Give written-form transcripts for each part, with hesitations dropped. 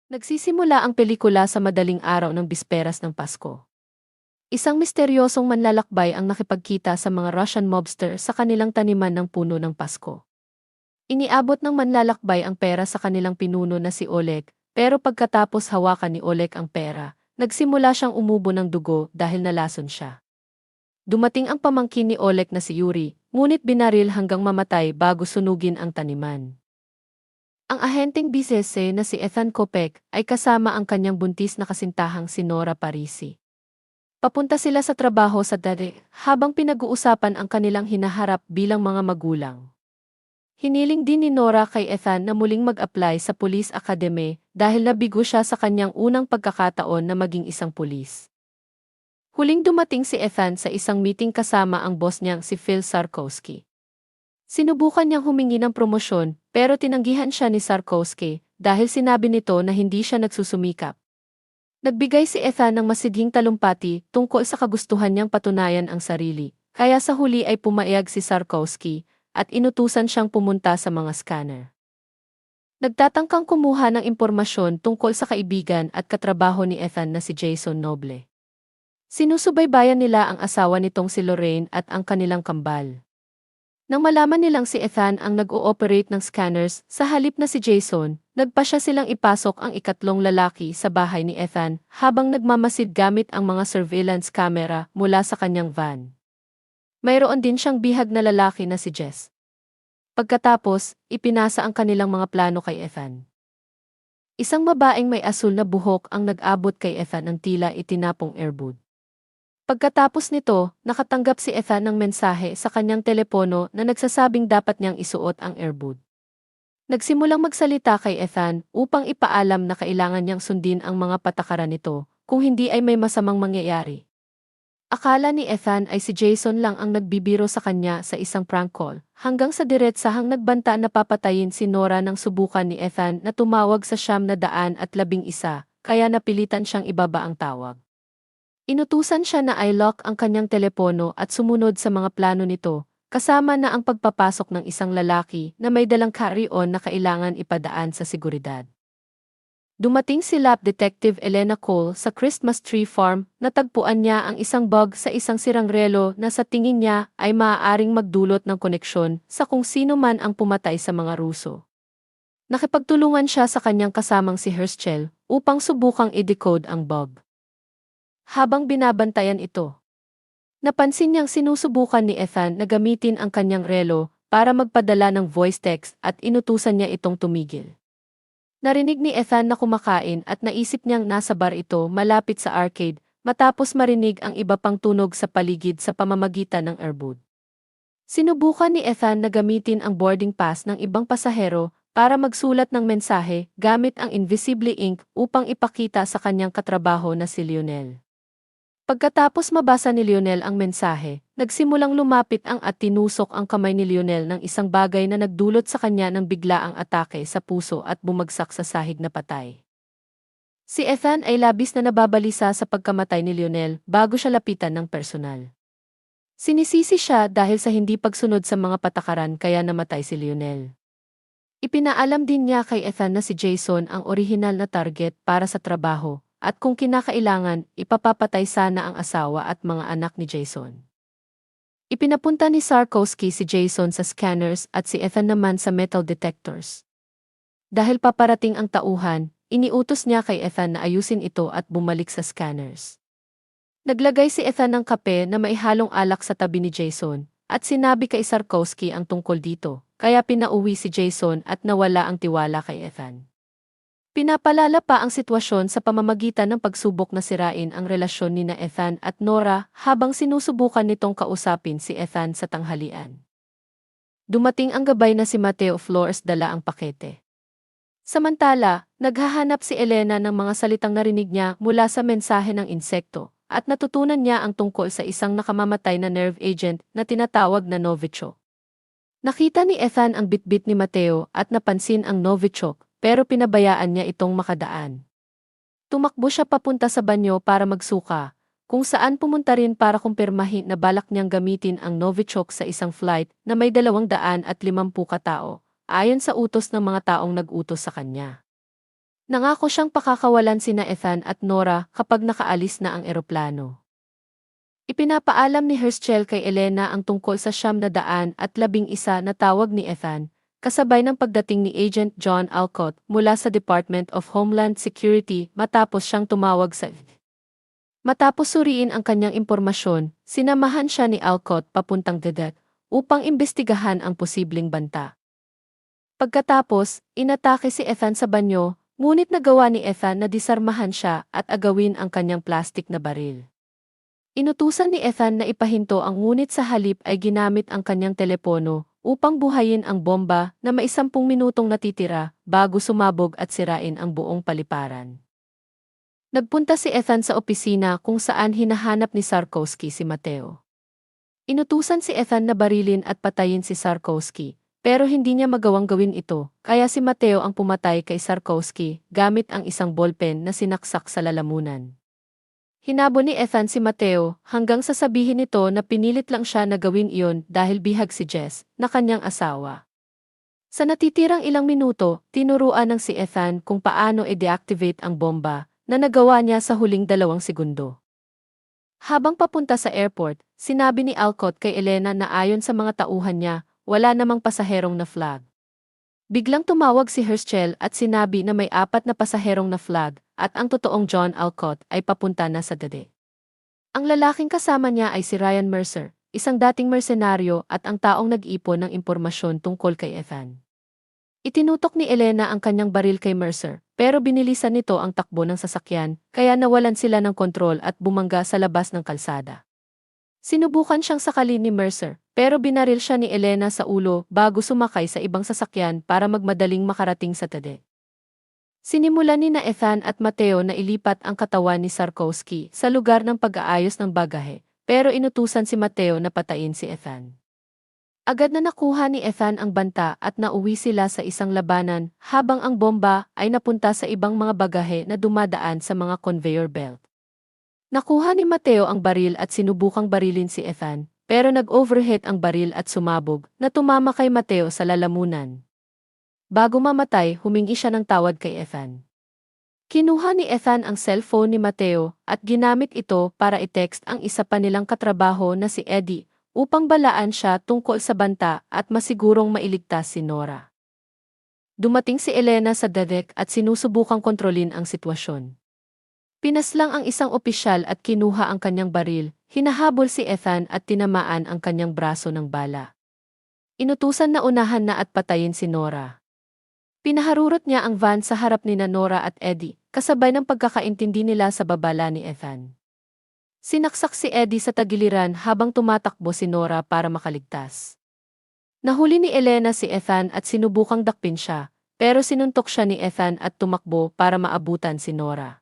Nagsisimula ang pelikula sa madaling araw ng bisperas ng Pasko. Isang misteryosong manlalakbay ang nakipagkita sa mga Russian mobster sa kanilang taniman ng puno ng Pasko. Iniabot ng manlalakbay ang pera sa kanilang pinuno na si Oleg, pero pagkatapos hawakan ni Oleg ang pera, nagsimula siyang umubo ng dugo dahil nalason siya. Dumating ang pamangkin ni Oleg na si Yuri, ngunit binaril hanggang mamatay bago sunugin ang taniman. Ang ahenteng bisese na si Ethan Kopek ay kasama ang kanyang buntis na kasintahang si Nora Parisi. Papunta sila sa trabaho sa dati habang pinag-uusapan ang kanilang hinaharap bilang mga magulang. Hiniling din ni Nora kay Ethan na muling mag-apply sa Police Academy dahil nabigo siya sa kanyang unang pagkakataon na maging isang pulis. Huling dumating si Ethan sa isang meeting kasama ang boss niyang si Phil Sarkowski. Sinubukan niyang humingi ng promosyon pero tinanggihan siya ni Sarkowski dahil sinabi nito na hindi siya nagsusumikap. Nagbigay si Ethan ng masidhing talumpati tungkol sa kagustuhan niyang patunayan ang sarili, kaya sa huli ay pumayag si Sarkowski at inutusan siyang pumunta sa mga scanner. Nagtatangkang kumuha ng impormasyon tungkol sa kaibigan at katrabaho ni Ethan na si Jason Noble. Sinusubaybayan nila ang asawa nitong si Lorraine at ang kanilang kambal. Nang malaman nilang si Ethan ang nag-ooperate ng scanners sa halip na si Jason, nagpasya silang ipasok ang ikatlong lalaki sa bahay ni Ethan habang nagmamasid gamit ang mga surveillance camera mula sa kanyang van. Mayroon din siyang bihag na lalaki na si Jess. Pagkatapos, ipinasa ang kanilang mga plano kay Ethan. Isang babaeng may asul na buhok ang nag-abot kay Ethan ng tila itinapong airbud. Pagkatapos nito, nakatanggap si Ethan ng mensahe sa kanyang telepono na nagsasabing dapat niyang isuot ang airbud. Nagsimulang magsalita kay Ethan upang ipaalam na kailangan niyang sundin ang mga patakaran nito, kung hindi ay may masamang mangyayari. Akala ni Ethan ay si Jason lang ang nagbibiro sa kanya sa isang prank call, hanggang sa diretsahang nagbanta na papatayin si Nora nang subukan ni Ethan na tumawag sa 911, kaya napilitan siyang ibaba ang tawag. Inutusan siya na i-lock ang kanyang telepono at sumunod sa mga plano nito, kasama na ang pagpapasok ng isang lalaki na may dalang carry-on na kailangan ipadaan sa seguridad. Dumating si Lab Detective Elena Cole sa Christmas Tree Farm, natagpuan niya ang isang bug sa isang sirang relo na sa tingin niya ay maaaring magdulot ng koneksyon sa kung sino man ang pumatay sa mga Ruso. Nakipagtulungan siya sa kanyang kasamang si Herschel upang subukang i-decode ang bug. Habang binabantayan ito, napansin niyang sinusubukan ni Ethan na gamitin ang kanyang relo para magpadala ng voice text at inutusan niya itong tumigil. Narinig ni Ethan na kumakain at naisip niyang nasa bar ito malapit sa arcade matapos marinig ang iba pang tunog sa paligid sa pamamagitan ng airbud. Sinubukan ni Ethan na gamitin ang boarding pass ng ibang pasahero para magsulat ng mensahe gamit ang invisible ink upang ipakita sa kanyang katrabaho na si Lionel. Pagkatapos mabasa ni Lionel ang mensahe, nagsimulang lumapit at tinusok ang kamay ni Lionel ng isang bagay na nagdulot sa kanya ng biglaang atake sa puso at bumagsak sa sahig na patay. Si Ethan ay labis na nababalisa sa pagkamatay ni Lionel bago siya lapitan ng personal. Sinisisi siya dahil sa hindi pagsunod sa mga patakaran kaya namatay si Lionel. Ipinaalam din niya kay Ethan na si Jason ang orihinal na target para sa trabaho, at kung kinakailangan, ipapapatay sana ang asawa at mga anak ni Jason. Ipinapunta ni Sarkowski si Jason sa scanners at si Ethan naman sa metal detectors. Dahil paparating ang tauhan, iniutos niya kay Ethan na ayusin ito at bumalik sa scanners. Naglagay si Ethan ng kape na may halong alak sa tabi ni Jason, at sinabi kay Sarkowski ang tungkol dito, kaya pinauwi si Jason at nawala ang tiwala kay Ethan. Pinapalala pa ang sitwasyon sa pamamagitan ng pagsubok na sirain ang relasyon ni Ethan at Nora habang sinusubukan nitong kausapin si Ethan sa tanghalian. Dumating ang gabay na si Mateo Flores dala ang pakete. Samantala, naghahanap si Elena ng mga salitang narinig niya mula sa mensahe ng insekto at natutunan niya ang tungkol sa isang nakamamatay na nerve agent na tinatawag na Novichok. Nakita ni Ethan ang bitbit ni Mateo at napansin ang Novichok, pero pinabayaan niya itong makadaan. Tumakbo siya papunta sa banyo para magsuka, kung saan pumunta rin para kumpirmahin na balak niyang gamitin ang Novichok sa isang flight na may 250 katao, ayon sa utos ng mga taong nag-utos sa kanya. Nangako siyang pakakawalan sina Ethan at Nora kapag nakaalis na ang eroplano. Ipinapaalam ni Herschel kay Elena ang tungkol sa 911 na tawag ni Ethan, kasabay ng pagdating ni Agent John Alcott mula sa Department of Homeland Security matapos siyang tumawag sa Matapos suriin ang kanyang impormasyon, sinamahan siya ni Alcott papuntang Dedet upang imbestigahan ang posibleng banta. Pagkatapos, inatake si Ethan sa banyo, ngunit nagawa ni Ethan na disarmahan siya at agawin ang kanyang plastik na baril. Inutusan ni Ethan na ipahinto ang ngunit sa halip ay ginamit ang kanyang telepono upang buhayin ang bomba na may 10 minutong natitira bago sumabog at sirain ang buong paliparan. Nagpunta si Ethan sa opisina kung saan hinahanap ni Sarkowski si Mateo. Inutusan si Ethan na barilin at patayin si Sarkowski, pero hindi niya magawang gawin ito, kaya si Mateo ang pumatay kay Sarkowski gamit ang isang ballpen na sinaksak sa lalamunan. Hinabol ni Ethan si Mateo hanggang sasabihin nito na pinilit lang siya na gawin iyon dahil bihag si Jess, na kanyang asawa. Sa natitirang ilang minuto, tinuruan ng si Ethan kung paano i-deactivate ang bomba, na nagawa niya sa huling 2 segundo. Habang papunta sa airport, sinabi ni Alcott kay Elena na ayon sa mga tauhan niya, wala namang pasaherong na flag. Biglang tumawag si Herschel at sinabi na may 4 na pasaherong na flag at ang totoong John Alcott ay papunta na sa Dedet. Ang lalaking kasama niya ay si Ryan Mercer, isang dating mersenaryo at ang taong nag-ipon ng impormasyon tungkol kay Ethan. Itinutok ni Elena ang kanyang baril kay Mercer, pero binilisan nito ang takbo ng sasakyan, kaya nawalan sila ng kontrol at bumangga sa labas ng kalsada. Sinubukan siyang sakalin ni Mercer, pero binaril siya ni Elena sa ulo bago sumakay sa ibang sasakyan para magmadaling makarating sa Dedet. Sinimulan ni Ethan at Mateo na ilipat ang katawan ni Sarkowski sa lugar ng pag-aayos ng bagahe, pero inutusan si Mateo na patayin si Ethan. Agad na nakuha ni Ethan ang banta at nauwi sila sa isang labanan habang ang bomba ay napunta sa ibang mga bagahe na dumadaan sa mga conveyor belt. Nakuha ni Mateo ang baril at sinubukang barilin si Ethan, pero nag-overheat ang baril at sumabog na tumama kay Mateo sa lalamunan. Bago mamatay, humingi siya ng tawad kay Ethan. Kinuha ni Ethan ang cellphone ni Mateo at ginamit ito para i-text ang isa pa nilang katrabaho na si Eddie, upang balaan siya tungkol sa banta at masigurong mailigtas si Nora. Dumating si Elena sa Dedet at sinusubukang kontrolin ang sitwasyon. Pinaslang ang isang opisyal at kinuha ang kanyang baril, hinahabol si Ethan at tinamaan ang kanyang braso ng bala. Inutusan na unahan na at patayin si Nora. Pinaharurot niya ang van sa harap ni Nora at Eddie, kasabay ng pagkakaintindi nila sa babala ni Ethan. Sinaksak si Eddie sa tagiliran habang tumatakbo si Nora para makaligtas. Nahuli ni Elena si Ethan at sinubukang dakpin siya, pero sinuntok siya ni Ethan at tumakbo para maabutan si Nora.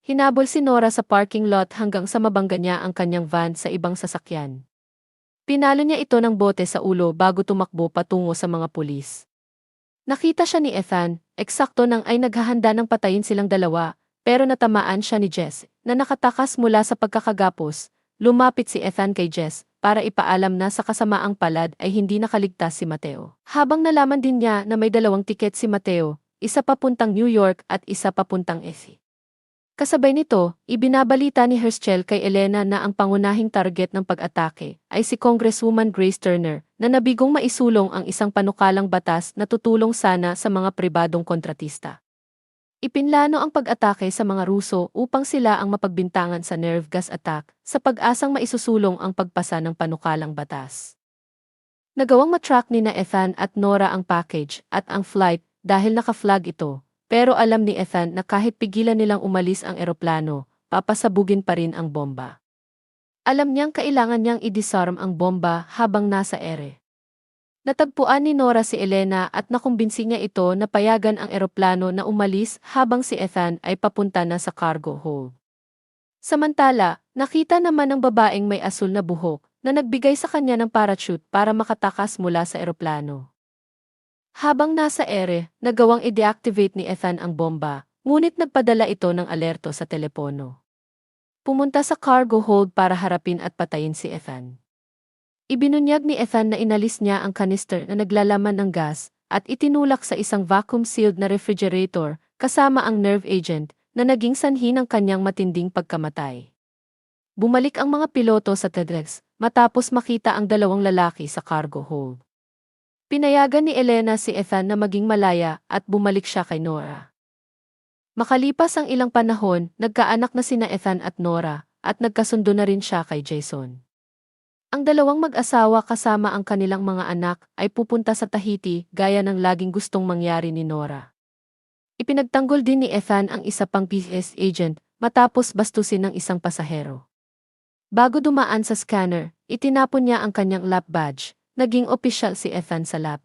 Hinabol si Nora sa parking lot hanggang sa mabangga niya ang kanyang van sa ibang sasakyan. Pinalo niya ito ng bote sa ulo bago tumakbo patungo sa mga pulis. Nakita siya ni Ethan, eksakto nang ay naghahanda ng patayin silang dalawa, pero natamaan siya ni Jess, na nakatakas mula sa pagkakagapos. Lumapit si Ethan kay Jess para ipaalam na sa kasamaang palad ay hindi nakaligtas si Mateo. Habang nalaman din niya na may 2 tiket si Mateo, isa papuntang New York at isa papuntang Effie. Kasabay nito, ibinabalita ni Herschel kay Elena na ang pangunahing target ng pag-atake ay si Congresswoman Grace Turner, na nabigong maisulong ang isang panukalang batas na tutulong sana sa mga pribadong kontratista. Ipinlano ang pag-atake sa mga Ruso upang sila ang mapagbintangan sa nerve gas attack sa pag-asang maisusulong ang pagpasa ng panukalang batas. Nagawang matrack ni Ethan at Nora ang package at ang flight dahil naka-flag ito, pero alam ni Ethan na kahit pigilan nilang umalis ang eroplano, papasabugin pa rin ang bomba. Alam niyang kailangan niyang i-disarm ang bomba habang nasa ere. Natagpuan ni Nora si Elena at nakumbinsi niya ito na payagan ang eroplano na umalis habang si Ethan ay papunta na sa cargo hold. Samantala, nakita naman ng babaeng may asul na buhok na nagbigay sa kanya ng parachute para makatakas mula sa eroplano. Habang nasa ere, nagawang i-deactivate ni Ethan ang bomba, ngunit nagpadala ito ng alerto sa telepono. Pumunta sa cargo hold para harapin at patayin si Ethan. Ibinunyag ni Ethan na inalis niya ang kanister na naglalaman ng gas at itinulak sa isang vacuum-sealed na refrigerator kasama ang nerve agent na naging sanhi ng kanyang matinding pagkamatay. Bumalik ang mga piloto sa TEDx matapos makita ang dalawang lalaki sa cargo hold. Pinayagan ni Elena si Ethan na maging malaya at bumalik siya kay Nora. Makalipas ang ilang panahon, nagkaanak na sina Ethan at Nora at nagkasundo na rin siya kay Jason. Ang dalawang mag-asawa kasama ang kanilang mga anak ay pupunta sa Tahiti gaya ng laging gustong mangyari ni Nora. Ipinagtanggol din ni Ethan ang isa pang PS agent matapos bastusin ng isang pasahero. Bago dumaan sa scanner, itinapon niya ang kanyang lap badge. Naging opisyal si Ethan sa lap.